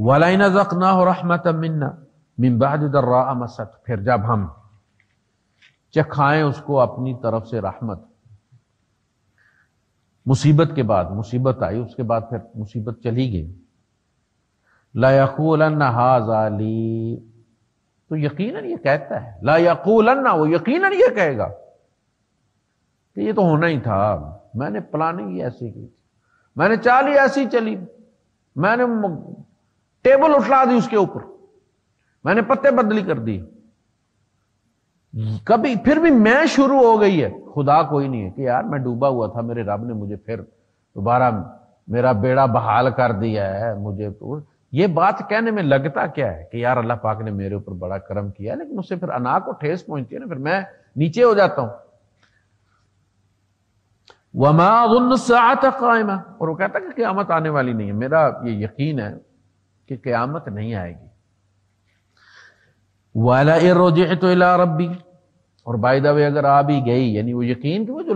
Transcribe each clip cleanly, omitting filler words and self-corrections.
وَلَئِنْ أَذَقْنَاهُ رَحْمَةً مِنَّا مِنْ بَعْدِ ضَرَّاءَ مَسَّتْهُ، پھر جب ہم چکھائیں اس کو اپنی طرف سے رحمت، مصیبت کے بعد مصیبت آئی، اس کے بعد پھر مصیبت چلی گئی، لَيَقُولَنَّ هَٰذَا لِي، تو یقیناً یہ کہتا ہے، لا یقولن، وہ یقیناً یہ کہے گا کہ یہ تو ہونا ہی تھا، میں نے پلاننگ ہی ایسی کی، میں نے چال ہی ایسی چلی، میں نے ٹیبل اٹھلا دی اس کے اوپر، میں نے پتے بدلی کر دی، کبھی پھر بھی میں شروع ہو گئی ہے، خدا کوئی نہیں ہے کہ یار میں ڈوبا ہوا تھا، میرے رب نے مجھے پھر دوبارہ میرا بیڑا بحال کر دیا ہے، مجھے یہ بات کہنے میں لگتا کیا ہے کہ یار اللہ پاک نے میرے اوپر بڑا کرم کیا ہے، لیکن اس سے پھر انا کو ٹھیس پہنچتی ہے نا، پھر میں نیچے ہو جاتا ہوں۔ وَمَا أَظُنُّ السَّاعَةَ قَائِمَةً، اور وہ کہتا ہے کہ قیامت آنے والی نہیں ہے، میرا یہ یقین ہے کہ قیامت نہیں آئے گی۔ وَلَئِن رُجِعْتُ إِلَىٰ رَبِّي، اور بائی دا وے اگر آ بھی گئی، یعنی وہ یقین کہ وہ جو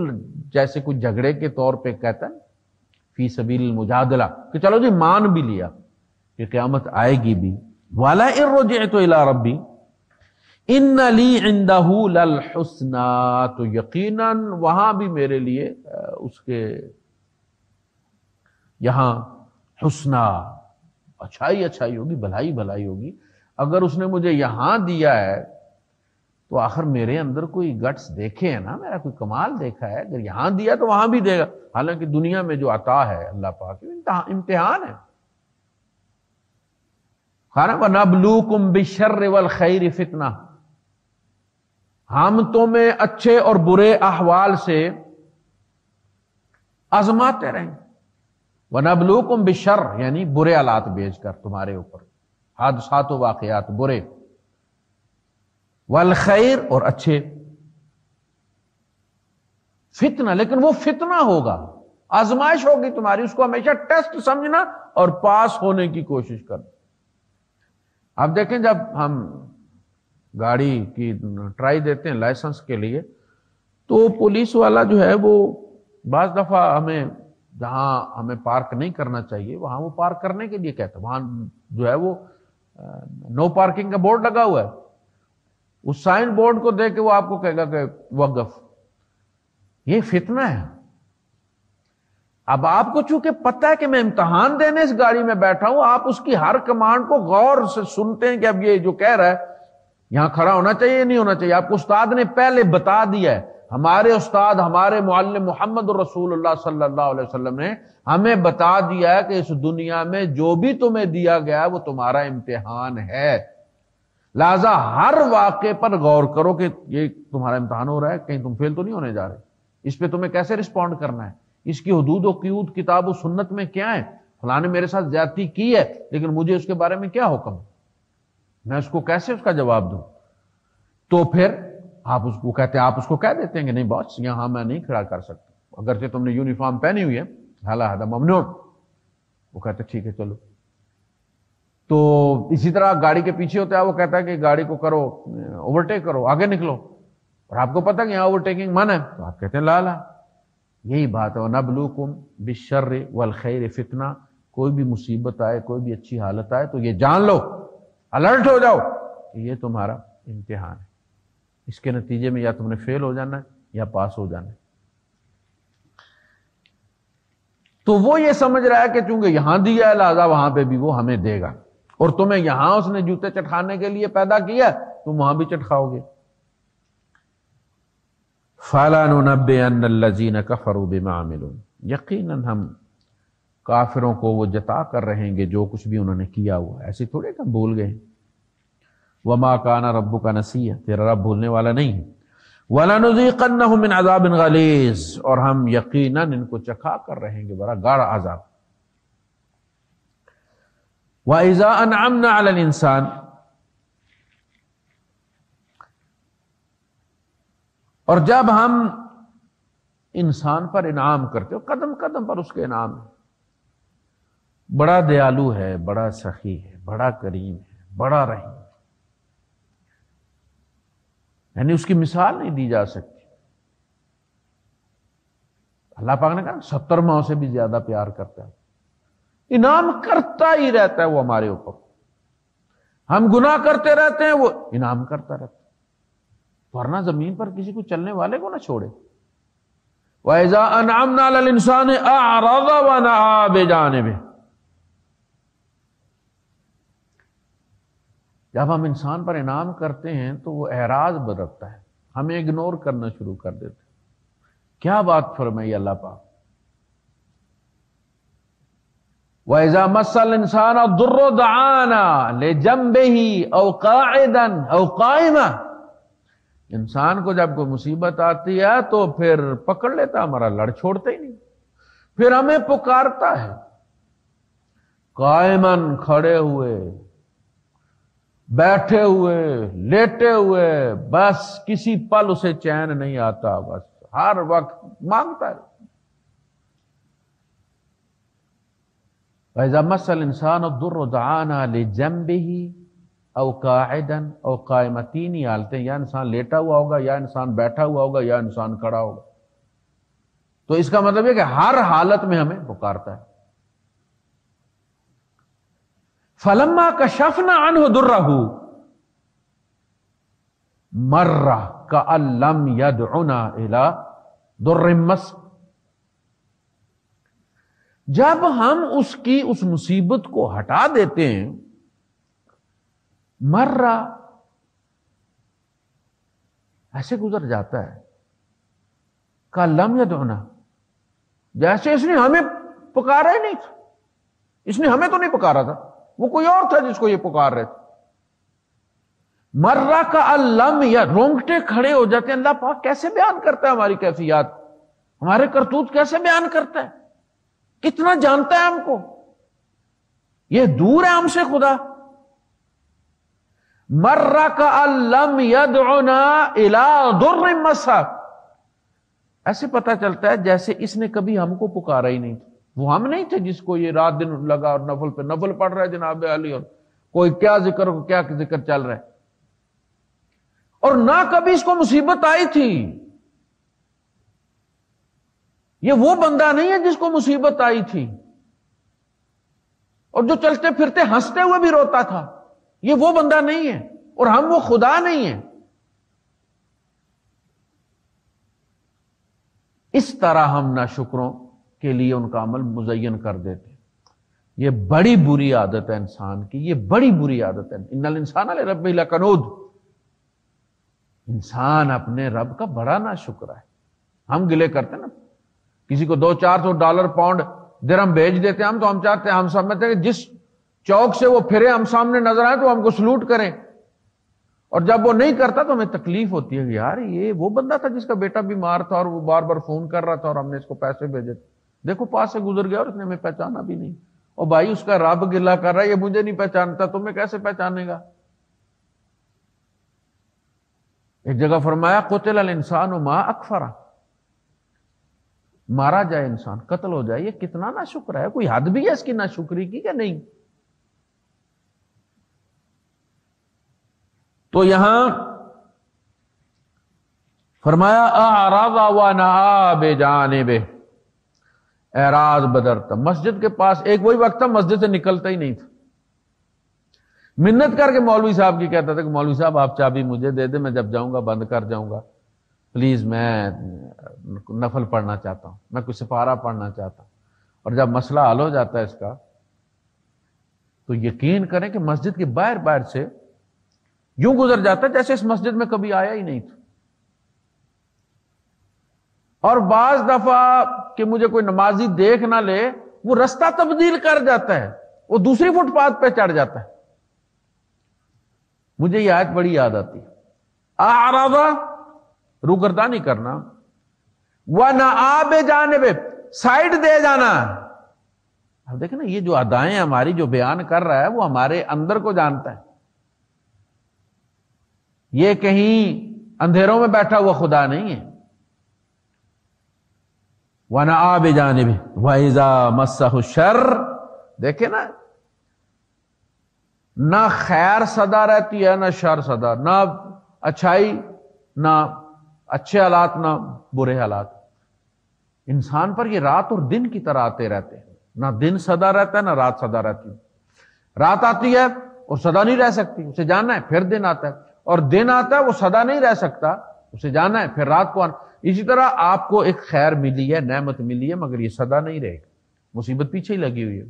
جیسے کچھ جھگڑے کے طور پہ کہتا ہے فی سبیل المجادلہ، کہ چلو جی مان بھی لیا کہ قیامت آئے گی بھی، وَلَئِن رُجِعْتُ إِلَىٰ رَبِّي إِنَّ لِي عِندَهُ لَلْحُسْنَىٰ، تو یقیناً وہاں بھی میرے لیے اس کے یہاں حسنہ، اچھائی اچھائی ہوگی، بھلائی بھلائی ہوگی۔ اگر اس نے مجھے یہاں دیا ہے تو آخر میرے اندر کوئی گٹس دیکھے ہیں نا، میرا کوئی کمال دیکھا ہے، اگر یہاں دیا تو وہاں بھی دے گا۔ حالانکہ دنیا میں جو عطا ہے اللہ پاک امتحان ہے، وَنَبْلُوكُمْ بِالشَّرِّ وَالْخَيْرِ فِتْنَةً، ہم تمہیں اچھے اور برے احوال سے آزماتے رہیں گے۔ وَنَبْلُوكُمْ بِالشَّرِّ، یعنی برے حالات بھیج کر تمہارے اوپر، حادثات و واقعات برے، والخیر، اور اچھے، فتنہ، لیکن وہ فتنہ ہوگا، آزمائش ہوگی تمہاری، اس کو ہمیشہ ٹیسٹ سمجھنا اور پاس ہونے کی کوشش کرنا۔ اب دیکھیں جب ہم گاڑی کی ٹرائی دیتے ہیں لائسنس کے لیے، تو پولیس والا جو ہے وہ بعض دفعہ ہمیں جہاں ہمیں پارک نہیں کرنا چاہیے وہاں وہ پارک کرنے کے لیے کہتا ہے، وہاں جو ہے وہ نو پارکنگ کا بورڈ لگا ہوا ہے، اس سائن بورڈ کو دیکھ کے وہ آپ کو کہے گا کہ وقف، یہ فتنہ ہے۔ اب آپ کو چونکہ پتہ ہے کہ میں امتحان دینے اس گاڑی میں بیٹھا ہوں، آپ اس کی ہر کمانڈ کو غور سے سنتے ہیں کہ اب یہ جو کہہ رہا ہے یہاں کھڑا ہونا چاہیے یا نہیں ہونا چاہیے۔ آپ کو استاد نے پہلے بتا دیا ہے، ہمارے استاد، ہمارے معلم محمد رسول اللہ صلی اللہ علیہ وسلم نے ہمیں بتا دیا ہے کہ اس دنیا میں جو بھی تمہیں دیا گیا ہے وہ تمہارا امتحان ہے، لہذا ہر واقعے پر غور کرو کہ یہ تمہارا امتحان ہو رہا ہے، کہیں تم فیل تو نہیں ہونے جا رہے، اس پہ تمہیں کیسے رسپونڈ کرنا ہے، اس کی حدود و قیود کتاب و سنت میں کیا ہے، فلاں نے میرے ساتھ زیادتی کی ہے لیکن مجھے اس کے بارے میں کیا حکم ہے، میں اس کو کیسے اس کا جواب دوں۔ تو پھر آپ اس کو کہتے ہیں، آپ اس کو کہہ دیتے ہیں کہ نہیں باس یہاں میں نہیں کھڑا کر سکتا، اگرچہ تم نے یونیفارم پہنی ہوئی ہے، حالانکہ ممنوع، وہ کہتے ہیں ٹھیک ہے چلو۔ تو اسی طرح گاڑی کے پیچھے ہوتا ہے، وہ کہتا ہے کہ گاڑی کو کرو اوورٹیک کرو، آگے نکلو، اور آپ کو پتہ ہے کہ یہاں اوورٹیکنگ منع ہے، تو آپ کہتے ہیں لا لا۔ یہی بات ہے، وَنَبْلُوكُمْ بِالشَّرِّ وَالْخَيْرِ فِتْنَةً، کوئی بھی مصیبت آئے، کوئی بھی اچھی حالت آئے تو یہ جان لو، الرٹ ہو جاؤ کہ یہ تمہارا امتحان ہے، اس کے نتیجے میں یا تم نے فیل ہو جانا ہے یا پاس ہو جانا ہے۔ تو وہ یہ سمجھ رہا ہے کہ چونکہ یہاں دیا ہے لہذا وہاں پہ بھی وہ ہمیں دے گا، اور تمہیں یہاں اس نے جوتے چٹکانے کے لیے پیدا کیا، تم وہاں بھی چٹکاؤ گے۔ فَلَا نُنَبِّئَنَّ الَّذِينَ كَفَرُوا بِمَا عَمِلُوا، یقیناً ہم کافروں کو وہ جتا کر رہیں گے جو کچھ بھی انہوں نے کیا ہوا ہے، ایسے تھوڑے کہ ہم بھول گئے۔ وَمَا كَانَ رَبُّكَ نَسِيًّا، تیرا رب بھولنے والا نہیں ہے۔ وَلَنُذِيقَنَّهُم مِّنْ عَذَابٍ غَلِيظٍ، اور ہم یقیناً ان کو چکھا کر رہیں گے بڑا گاڑا عذاب۔ وَإِذَا أَنْعَمْنَا عَلَى الْإِنسَانِ، اور جب ہم انسان پر انعام کرتے ہو، قدم قدم پر اس کے انعام ہے، بڑا دیالو ہے، بڑا سخی ہے، بڑا کریم ہے، بڑا رحیم، یعنی اس کی مثال نہیں دی جا سکتی۔ اللہ پاک نے کہا 70 ماؤں سے بھی زیادہ پیار کرتا ہے، انعام کرتا ہی رہتا ہے وہ ہمارے اوپر. ہم گناہ کرتے رہتے ہیں، وہ انعام کرتا رہتا ہے. ورنہ زمین پر کسی کو چلنے والے کو نہ چھوڑے. وَإِذَا أَنْعَمْنَا عَلَى الْإِنسَانِ أَعْرَضَ وَنَأَىٰ بِجَانِبِهِ. جب ہم انسان پر انعام کرتے ہیں تو وہ اعراض برتتا ہے، ہمیں اگنور کرنا شروع کر دیتے ہیں. کیا بات فرمائی اللہ پاک. وَإِذَا مَسَّ الْإِنسَانَ الضُّرُّ دَعَانَا لِجَنبِهِ أَوْ قَاعِدًا أَوْ قَائِمًا. انسان کو جب کوئی مصیبت آتی ہے تو پھر پکڑ لیتا، ہمارا لڑ چھوڑتا ہی نہیں، پھر ہمیں پکارتا ہے. قائمن، کھڑے ہوئے، بیٹھے ہوئے، لیٹے ہوئے، بس کسی پل اسے چین نہیں آتا، بس ہر وقت مانگتا ہے. وَإِذَا مَسَّ الْإِنسَانَ الضُّرُّ دَعَانَا لِجَنبِهِ او قاعدا او قائما. تین ہی حالتیں، یا انسان لیٹا ہوا ہوگا، یا انسان بیٹھا ہوا ہوگا، یا انسان کھڑا ہوگا. تو اس کا مطلب یہ کہ ہر حالت میں ہمیں پکارتا ہے. فَلَمَّا كَشَفْنَا عَنْهُ ضُرَّهُ مَرَّ كَأَن لَّمْ يَدْعُنَا إِلَىٰ ضُرٍّ مَّسَّهُ. جب ہم اس مصیبت کو ہٹا دیتے ہیں، مرہ ایسے گزر جاتا ہے، کا لم یدعنا، جیسے اس نے ہمیں پکارا ہی نہیں تھا. اس نے ہمیں تو نہیں پکارا تھا، وہ کوئی اور تھا جس کو یہ پکار رہے تھے. مرہ کا لم ید، رونگٹے کھڑے ہو جاتے ہیں. اللہ پاک کیسے بیان کرتا ہے ہماری کیفیات، ہمارے کرتوت کیسے بیان کرتا ہے، کتنا جانتا ہے ہم کو. یہ دور ہے ہم سے خدا. مرہ کأن لم یدعنا الی ضر مسہ، ایسے پتا چلتا ہے جیسے اس نے کبھی ہم کو پکارا ہی نہیں تھا. وہ ہم نہیں تھے جس کو یہ رات دن لگا اور نفل پہ نفل پڑھ رہا ہے جناب علی، اور کوئی کیا ذکر چل رہا ہے، اور نہ کبھی اس کو مصیبت آئی تھی. یہ وہ بندہ نہیں ہے جس کو مصیبت آئی تھی اور جو چلتے پھرتے ہنستے ہوئے بھی روتا تھا. یہ وہ بندہ نہیں ہے، اور ہم وہ خدا نہیں ہیں. اس طرح ہم ناشکروں کے لیے ان کا عمل مزین کر دیتے ہیں. یہ بڑی بری عادت ہے انسان کی، یہ بڑی بری عادت ہے. ان الانسان لربہ لکنود. انسان اپنے رب کا بڑا ناشکر ہے. ہم گلے کرتے ہیں نا، کسی کو $200-400 پاؤنڈ درہم بھیج دیتے ہیں ہم، تو ہم چاہتے ہیں، ہم سمجھتے ہیں کہ جس چوک سے وہ پھرے ہم سامنے نظر آئے تو ہم کو سلوٹ کریں، اور جب وہ نہیں کرتا تو ہمیں تکلیف ہوتی ہے کہ یار یہ وہ بندہ تھا جس کا بیٹا بیمار تھا اور وہ بار بار فون کر رہا تھا اور ہم نے اس کو پیسے بھیجے تھے، دیکھو پاس سے گزر گیا اور اس نے ہمیں پہچانا بھی نہیں. اور بھائی اس کا رب گلہ کر رہا ہے، یہ مجھے نہیں پہچانتا، تمہیں کیسے پہچانے گا. ایک جگہ فرمایا قتل الانسان ما اکفرہ، مارا جائے انسان، قتل ہو جائے. یہ کتنا ناشکر ہے، کوئی حد بھی ہے اس کی ناشکری کی کہ نہیں. تو یہاں فرمایا اعرض ونأى بجانبه، اعراض بدرتا. مسجد کے پاس ایک وہی وقت تھا مسجد سے نکلتا ہی نہیں تھا، منت کر کے مولوی صاحب کی کہتا تھا کہ مولوی صاحب آپ چابی مجھے دے دیں، میں جب جاؤں گا بند کر جاؤں گا، پلیز میں نفل پڑھنا چاہتا ہوں، میں کوئی سپارہ پڑھنا چاہتا ہوں. اور جب مسئلہ حل ہو جاتا ہے اس کا تو یقین کریں کہ مسجد کے باہر سے یوں گزر جاتا ہے جیسے اس مسجد میں کبھی آیا ہی نہیں تھا. اور بعض دفعہ کہ مجھے کوئی نمازی دیکھ نہ لے، وہ رستہ تبدیل کر جاتا ہے، وہ دوسری فٹ پاتھ پہ چڑھ جاتا ہے. مجھے یہ آیت بڑی یاد آتی ہے. اعرض، روگردانی کرنا، وَنَأَى بِجَانِبِهِ، سائڈ دے جانا. اب دیکھیں نا، یہ جو ادائیں ہماری جو بیان کر رہا ہے وہ ہمارے اندر کو جانتا ہے. یہ کہیں اندھیروں میں بیٹھا ہوا خدا نہیں ہے. وَنَأَى بِجَانِبِهِ وَإِذَا مَسَّهُ الشَّرُّ، دیکھیں نا، نہ خیر صدا رہتی ہے نہ شر صدا، نہ اچھائی نہ اچھے حالات نہ برے حالات. انسان پر یہ رات اور دن کی طرح آتے رہتے ہیں. نہ دن سدا رہتا ہے نہ رات سدا رہتی ہے. رات آتی ہے اور سدا نہیں رہ سکتی، اسے جاننا ہے. پھر دن آتا ہے اور دن آتا ہے، وہ سدا نہیں رہ سکتا، اسے جاننا ہے. پھر رات کو آنا. اسی طرح آپ کو ایک خیر ملی ہے، نعمت ملی ہے، مگر یہ سدا نہیں رہے گا. مصیبت پیچھے ہی لگی ہوئی ہے،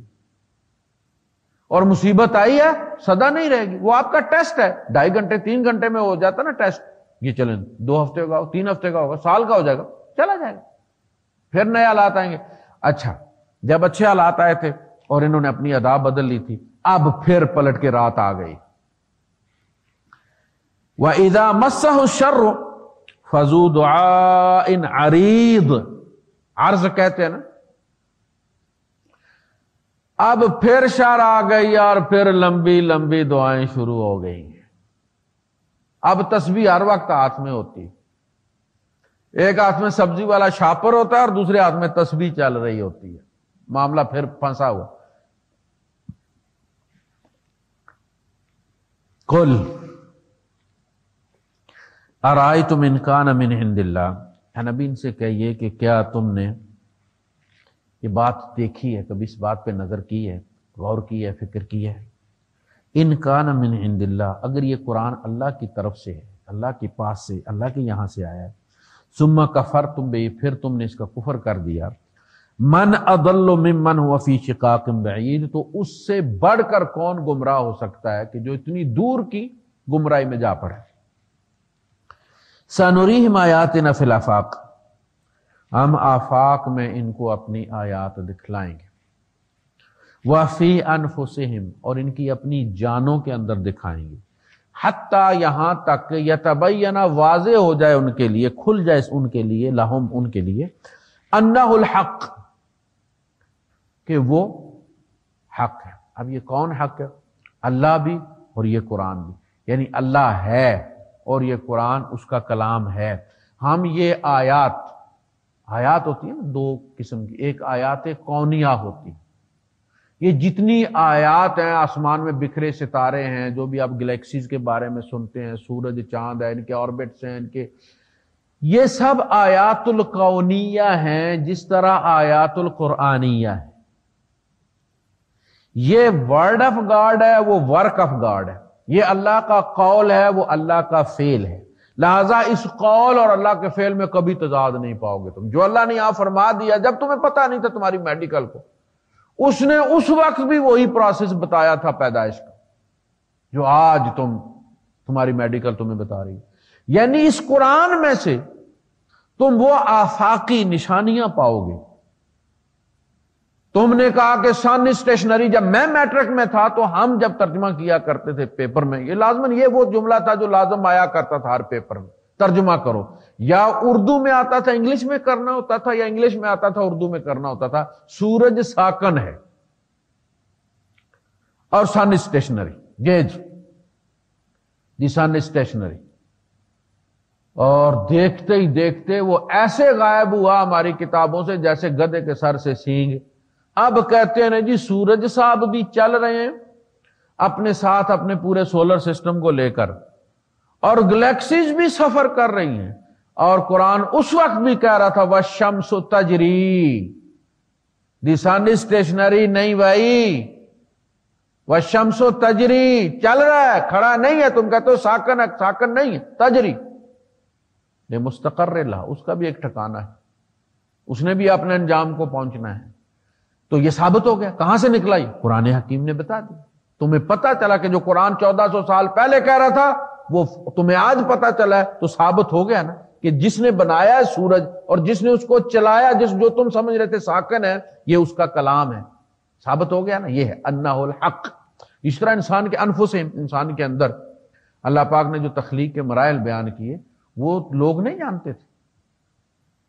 اور مصیبت آئی ہے سدا نہیں رہے گی. وہ آپ کا ٹیسٹ ہے، 2.5 گھنٹے 3 گھنٹے میں ہو جاتا نا ٹیسٹ. یہ چلیں 2 ہفتے کا ہو، 3 ہفتے کا ہوگا، سال کا ہو جائے گا، چلا جائے گا. پھر نئے حالات آئیں گے. اچھا، جب اچھے حالات آئے تھے اور انہوں نے اپنی ادا بدل لی تھی، اب پھر پلٹ کے رات آ گئی. وَإِذَا مَسَّهُ الشَّرُّ فَذُو دُعَاءٍ عَرِيضٍ، عرض کہتے ہیں نا. اب پھر شر آ گئی اور پھر لمبی لمبی دعائیں شروع ہو گئی. اب تسبیح ہر وقت ہاتھ میں ہوتی، ایک ہاتھ میں سبزی والا شاپر ہوتا ہے اور دوسرے ہاتھ میں تسبیح چل رہی ہوتی ہے. معاملہ پھر پھنسا ہوا. قل ارائیتم ان کان من عند اللہ، اے نبی ان سے کہیے کہ کیا تم نے یہ بات دیکھی ہے، کبھی اس بات پہ نظر کی ہے، غور کی ہے، فکر کی ہے. ان کان من عند اللہ، اگر یہ قرآن اللہ کی طرف سے ہے، اللہ کے پاس سے، اللہ کے یہاں سے آیا ہے، ثم کفرتم بہ، پھر تم نے اس کا کفر کر دیا، من اضل ممن هو فی شقاق بعید، تو اس سے بڑھ کر کون گمراہ ہو سکتا ہے کہ جو اتنی دور کی گمراہی میں جا پڑے. سنریہم آیاتنا فی الآفاق، ہم آفاق میں ان کو اپنی آیات دکھلائیں گے. وفی انفسہم، اور ان کی اپنی جانوں کے اندر دکھائیں گے. حتیٰ، یہاں تک، یتبین، واضح ہو جائے ان کے لیے، کھل جائے ان کے لیے، لہم، ان کے لیے، انہ الحق، کہ وہ حق ہے. اب یہ کون حق ہے؟ اللہ بھی اور یہ قرآن بھی. یعنی اللہ ہے اور یہ قرآن اس کا کلام ہے. ہم یہ آیات ہوتی ہیں نا 2 قسم کی، ایک آیات کونیہ ہوتی، یہ جتنی آیات ہیں، آسمان میں بکھرے ستارے ہیں، جو بھی آپ گلیکسیز کے بارے میں سنتے ہیں، سورج، چاند ہے، ان کے آربٹس ہیں، ان کے، یہ سب آیات الکونیہ ہیں، جس طرح آیات القرآنیہ ہے. یہ ورڈ آف گاڈ ہے، وہ ورک آف گاڈ ہے. یہ اللہ کا قول ہے، وہ اللہ کا فعل ہے. لہذا اس قول اور اللہ کے فعل میں کبھی تضاد نہیں پاؤ گے تم. جو اللہ نے یہاں فرما دیا، جب تمہیں پتہ نہیں تھا تمہاری میڈیکل کو، اس نے اس وقت بھی وہی پروسیس بتایا تھا پیدائش کا، جو آج تمہاری میڈیکل تمہیں بتا رہی ہے. یعنی اس قرآن میں سے تم وہ آفاقی نشانیاں پاؤ گے. تم نے کہا کہ سن اسٹیشنری، جب میں میٹرک میں تھا تو ہم جب ترجمہ کیا کرتے تھے پیپر میں، یہ لازماً یہ وہ جملہ تھا جو لازم آیا کرتا تھا ہر پیپر میں، ترجمہ کرو. یا اردو میں آتا تھا انگلش میں کرنا ہوتا تھا، یا انگلش میں آتا تھا اردو میں کرنا ہوتا تھا. سورج ساکن ہے اور سن اسٹیشنری، گیج دی سن اسٹیشنری. اور دیکھتے ہی دیکھتے وہ ایسے غائب ہوا ہماری کتابوں سے جیسے گدھے کے سر سے سینگ. اب کہتے ہیں جی سورج صاحب بھی چل رہے ہیں اپنے ساتھ اپنے پورے سولر سسٹم کو لے کر، اور گلیکسیز بھی سفر کر رہی ہیں. اور قرآن اس وقت بھی کہہ رہا تھا والشمس تجری، دی سن اسٹیشنری نہیں بھائی، والشمس تجری، چل رہا ہے، کھڑا نہیں ہے. تم کہتے ہو ساکن ہے، ساکن نہیں ہے، تجری مستقر لہا، اس کا بھی ایک ٹھکانہ ہے، اس نے بھی اپنے انجام کو پہنچنا ہے. تو یہ ثابت ہو گیا. کہاں سے نکلا؟ یہ قرآن حکیم نے بتا دی. تمہیں پتا چلا کہ جو قرآن 1400 سال پہلے کہہ رہا تھا وہ تمہیں آج پتا چلا ہے، تو ثابت ہو گیا نا کہ جس نے بنایا ہے سورج اور جس نے اس کو چلایا، جو تم سمجھ رہے تھے ساکن ہے، یہ اس کا کلام ہے. ثابت ہو گیا نا، یہ ہے انہ الحق. اس طرح انسان کے انفس، انسان کے اندر اللہ پاک نے جو تخلیق کے مراحل بیان کیے وہ لوگ نہیں جانتے تھے.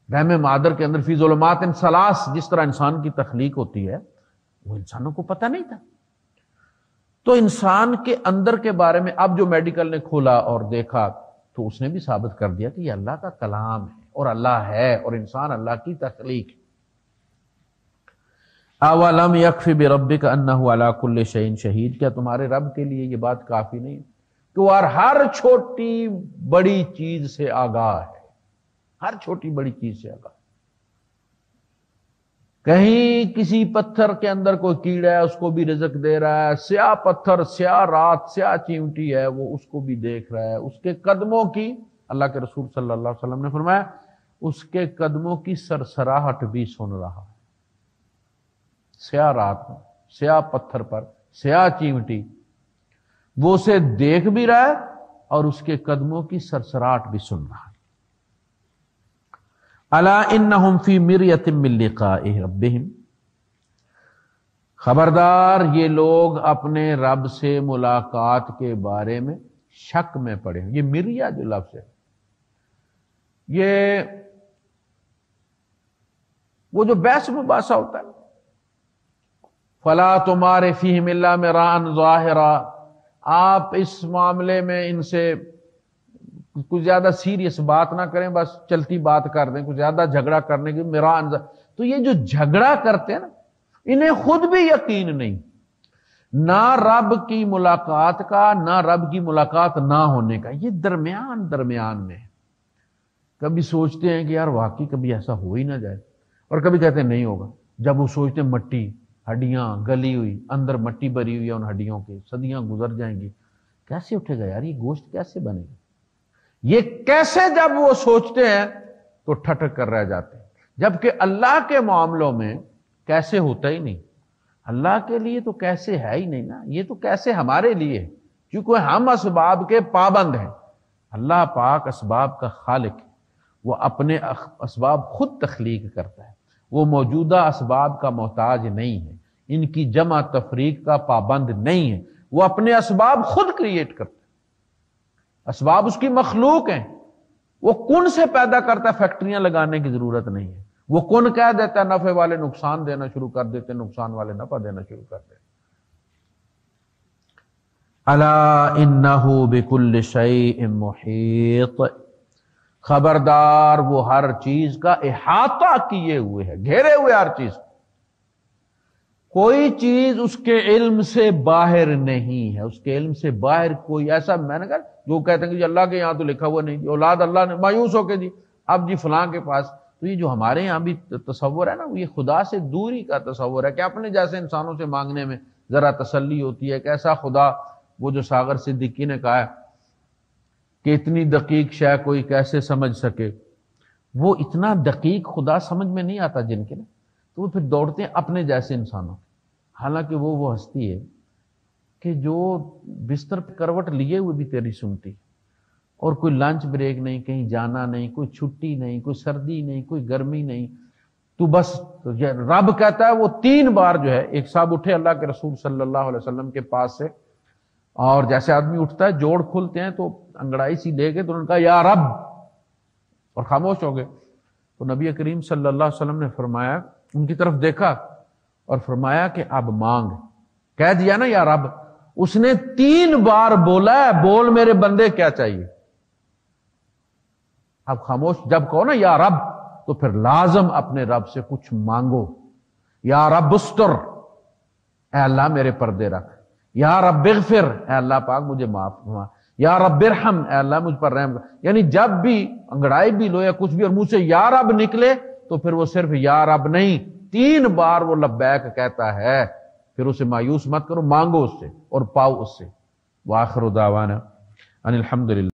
رحم مادر کے اندر فی ظلمات ثلاث، جس طرح انسان کی تخلیق ہوتی ہے، وہ انسانوں کو پتہ نہیں تھا. تو انسان کے اندر کے بارے میں اب جو میڈیکل نے کھولا اور دیکھا تو اس نے بھی ثابت کر دیا کہ یہ اللہ کا کلام ہے اور اللہ ہے اور انسان اللہ کی تخلیق ہے. اولم یکفی بربک انہ علی کل شیء شہید، کیا تمہارے رب کے لیے یہ بات کافی نہیں کہ وہ ہر چھوٹی بڑی چیز سے آگاہ ہے، ہر چھوٹی بڑی چیز سے آگاہ. کہیں کسی پتھر کے اندر کوئی کیڑا ہے اس کو بھی رزق دے رہا ہے، سیاہ پتھر، سیاہ رات، سیاہ چیونٹی ہے وہ اس کو بھی دیکھ رہا ہے، اس کے قدموں کی، اللہ کے رسول صلی اللہ علیہ وسلم نے فرمایا اس کے قدموں کی سرسراہٹ بھی سن رہا ہے، سیاہ رات میں، سیاہ پتھر پر، سیاہ چیونٹی، وہ اسے دیکھ بھی رہا ہے اور اس کے قدموں کی سرسراہٹ بھی سن رہا ہے۔ الا انہم فی مریۃ من لقاء ربہم، خبردار یہ لوگ اپنے رب سے ملاقات کے بارے میں شک میں پڑے ہیں۔ یہ مریہ جو لفظ ہے یہ وہ جو بحث مباحثہ ہوتا ہے، فلا تمار فیہم الا مراء ظاہرا، آپ اس معاملے میں ان سے کچھ زیادہ سیریس بات نہ کریں، بس چلتی بات کر دیں، کچھ زیادہ جھگڑا کرنے کی مراء، تو یہ جو جھگڑا کرتے ہیں نا انہیں خود بھی یقین نہیں، نہ رب کی ملاقات کا، نہ رب کی ملاقات نہ ہونے کا، یہ درمیان میں ہے۔ کبھی سوچتے ہیں کہ یار واقعی کبھی ایسا ہو ہی نہ جائے، اور کبھی کہتے ہیں نہیں ہوگا۔ جب وہ سوچتے ہیں مٹی، ہڈیاں گلی ہوئی، اندر مٹی بھری ہوئی ہے، ان ہڈیوں کی صدیاں گزر جائیں گی، کیسے اٹھے گا یار یہ گوشت، کیسے بنے گا یہ، کیسے جب وہ سوچتے ہیں تو ٹھٹک کر رہ جاتے ہیں۔ جبکہ اللہ کے معاملوں میں کیسے ہوتا ہی نہیں، اللہ کے لیے تو کیسے ہے ہی نہیں نا، یہ تو کیسے ہمارے لیے ہے، کیونکہ ہم اسباب کے پابند ہیں۔ اللہ پاک اسباب کا خالق ہے، وہ اپنے اسباب خود تخلیق کرتا ہے، وہ موجودہ اسباب کا محتاج نہیں ہے، ان کی جمع تفریق کا پابند نہیں ہے، وہ اپنے اسباب خود کریٹ کرتا ہے، اسباب اس کی مخلوق ہیں، وہ کن سے پیدا کرتا ہے، فیکٹریاں لگانے کی ضرورت نہیں ہے، وہ کن کہہ دیتا ہے، نفع والے نقصان دینا شروع کر دیتے، نقصان والے نفع دینا شروع کر دیتے۔ الا انہ بکل شیء محیط، خبردار وہ ہر چیز کا احاطہ کیے ہوئے ہے، گھیرے ہوئے ہر چیز، کوئی چیز اس کے علم سے باہر نہیں ہے، اس کے علم سے باہر کوئی ایسا، میں نے کہا جو کہتے ہیں کہ جی اللہ کے یہاں تو لکھا ہوا نہیں، اولاد اللہ نے، مایوس ہو کے جی اب جی فلاں کے پاس، تو یہ جو ہمارے یہاں بھی تصور ہے نا، یہ خدا سے دوری کا تصور ہے کہ اپنے جیسے انسانوں سے مانگنے میں ذرا تسلی ہوتی ہے کہ ایسا خدا، وہ جو ساغر صدیقی نے کہا ہے کہ اتنی دقیق شے کوئی کیسے سمجھ سکے، وہ اتنا دقیق خدا سمجھ میں نہیں آتا جن کے نا، تو وہ پھر دوڑتے ہیں اپنے جیسے انسانوں، حالانکہ وہ ہستی ہے کہ جو بستر پہ کروٹ لیے ہوئے بھی تیری سنتی، اور کوئی لنچ بریک نہیں، کہیں جانا نہیں، کوئی چھٹی نہیں، کوئی سردی نہیں، کوئی گرمی نہیں، تو بس رب کہتا ہے وہ 3 بار جو ہے، ایک صاحب اٹھے اللہ کے رسول صلی اللہ علیہ وسلم کے پاس سے، اور جیسے آدمی اٹھتا ہے جوڑ کھلتے ہیں تو انگڑائی سی لے کے تو انہوں نے کہا یا رب، اور خاموش ہو گئے، تو نبی کریم صلی اللہ علیہ وسلم نے فرمایا، ان کی طرف دیکھا اور فرمایا کہ اب مانگ، کہہ دیا نا یا رب، اس نے 3 بار بولا ہے، بول میرے بندے کیا چاہیے، اب خاموش، جب کہو نا یا رب تو پھر لازم اپنے رب سے کچھ مانگو، یا رب استر، اے اللہ میرے پردے رکھ، یا رب اغفر، اے اللہ پاک مجھے معاف فرما، یا رب ارحم، اے اللہ مجھ پر رحم کر، یعنی جب بھی انگڑائی بھی لو یا کچھ بھی اور منہ سے یا رب نکلے تو پھر وہ صرف یا رب نہیں، 3 بار وہ لبیک کہتا ہے، پھر اسے مایوس مت کرو، مانگو اس سے اور پاؤ اس سے۔ وآخر دعوانا ان الحمدللہ۔